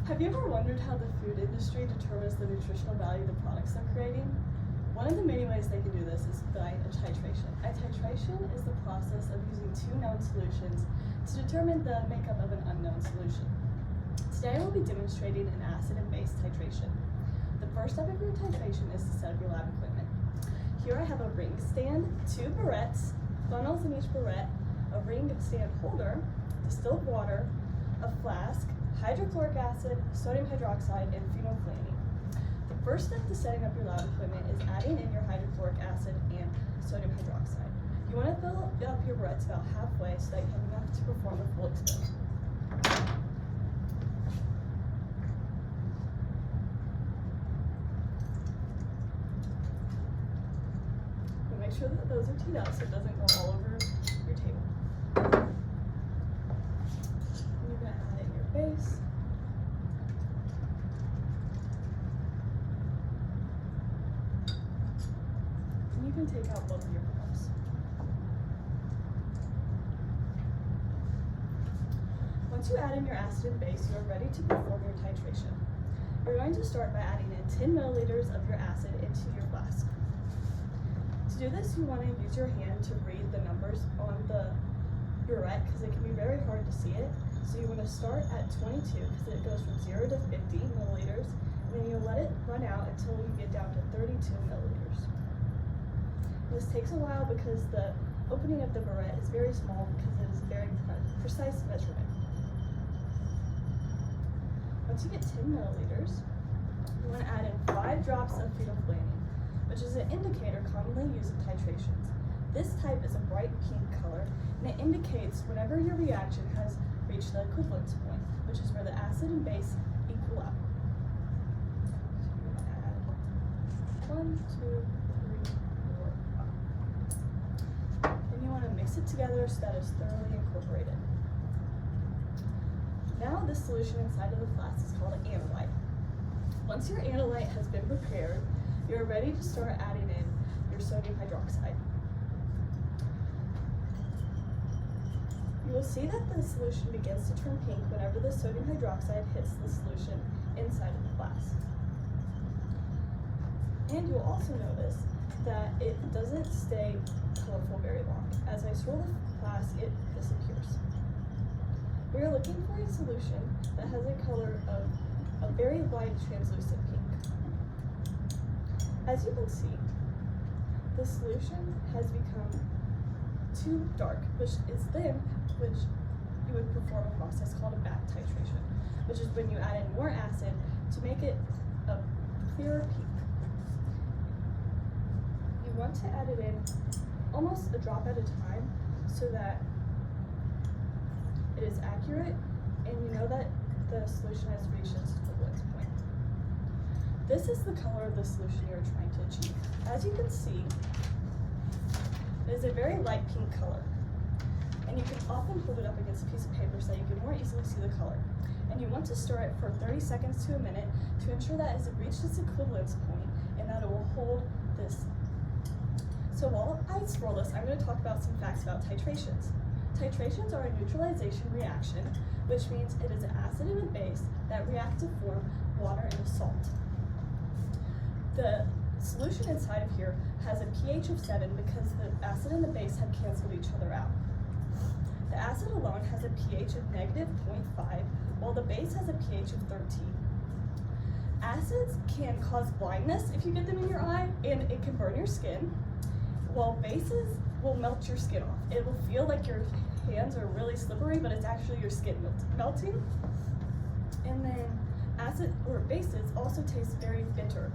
Have you ever wondered how the food industry determines the nutritional value of the products they're creating? One of the many ways they can do this is by a titration. A titration is the process of using two known solutions to determine the makeup of an unknown solution. Today I will be demonstrating an acid and base titration. The first step of your titration is to set up your lab equipment. Here I have a ring stand, two burettes, funnels in each burette, a ring stand holder, distilled water, a flask, hydrochloric acid, sodium hydroxide, and phenolphthalein. The first step to setting up your lab equipment is adding in your hydrochloric acid and sodium hydroxide. You want to fill up your burettes about halfway so that you have enough to perform a full experiment. Make sure that those are teed up so it doesn't go all over your table. And you're going to add in your base. And you can take out both of your cups. Once you add in your acid and base, you are ready to perform your titration. You're going to start by adding in 10 milliliters of your acid into your flask. To do this, you want to use your hand to read the numbers on the burette because it can be very hard to see it. So you want to start at 22 because it goes from 0 to 50 milliliters, and then you'll let it run out until you get down to 32 milliliters. This takes a while because the opening of the burette is very small because it is a very precise measurement. Once you get 10 milliliters, you want to add in 5 drops of phenolphthalein, which is an indicator commonly used in titrations. This type is a bright pink color, and it indicates whenever your reaction has reached the equivalence point, which is where the acid and base equal out. So you're going to add 1, 2, 3, 4, 5. Then you want to mix it together so that it's thoroughly incorporated. Now this solution inside of the flask is called an analyte. Once your analyte has been prepared, you're ready to start adding in your sodium hydroxide. You will see that the solution begins to turn pink whenever the sodium hydroxide hits the solution inside of the flask. And you'll also notice that it doesn't stay colorful very long. As I swirl the flask, it disappears. We are looking for a solution that has a color of a very light translucent pink. As you can see, the solution has become too dark, which you would perform a process called a back titration, which is when you add in more acid to make it a clearer pink. You want to add it in almost a drop at a time so that it is accurate and you know that the solution has reached its equivalence point. This is the color of the solution you're trying to achieve. As you can see, it is a very light pink color. And you can often hold it up against a piece of paper so that you can more easily see the color. And you want to stir it for 30 seconds to a minute to ensure that it has reached its equivalence point and that it will hold this. So while I swirl this, I'm going to talk about some facts about titrations. Titrations are a neutralization reaction, which means it is an acid and a base that react to form water and a salt. The solution inside of here has a pH of 7 because the acid and the base have canceled each other out. The acid alone has a pH of -0.5, while the base has a pH of 13. Acids can cause blindness if you get them in your eye, and it can burn your skin, while bases will melt your skin off. It will feel like your hands are really slippery, but it's actually your skin melting. And then acid or bases also taste very bitter.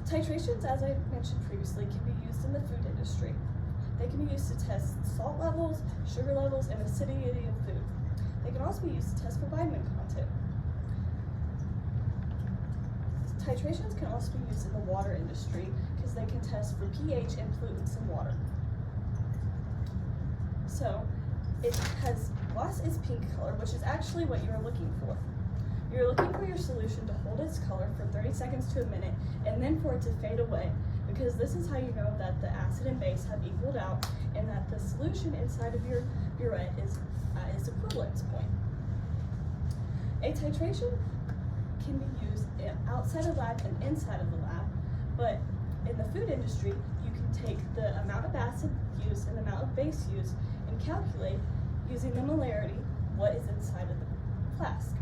Titrations, as I mentioned previously, can be used in the food industry. They can be used to test salt levels, sugar levels, and acidity of food. They can also be used to test for vitamin content. Titrations can also be used in the water industry because they can test for pH and pollutants in water. So it has lost its pink color, which is actually what you're looking for. You're looking for your solution to hold its color for 30 seconds to a minute and then for it to fade away, because this is how you know that the acid and base have equaled out and that the solution inside of your burette is at its equivalence point. A titration can be used outside of the lab and inside of the lab, but in the food industry, you can take the amount of acid used and the amount of base used and calculate, using the molarity, what is inside of the flask.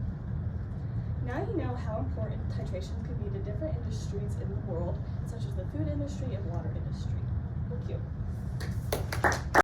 Now you know how important titration can be to different industries in the world, such as the food industry and water industry. Thank you.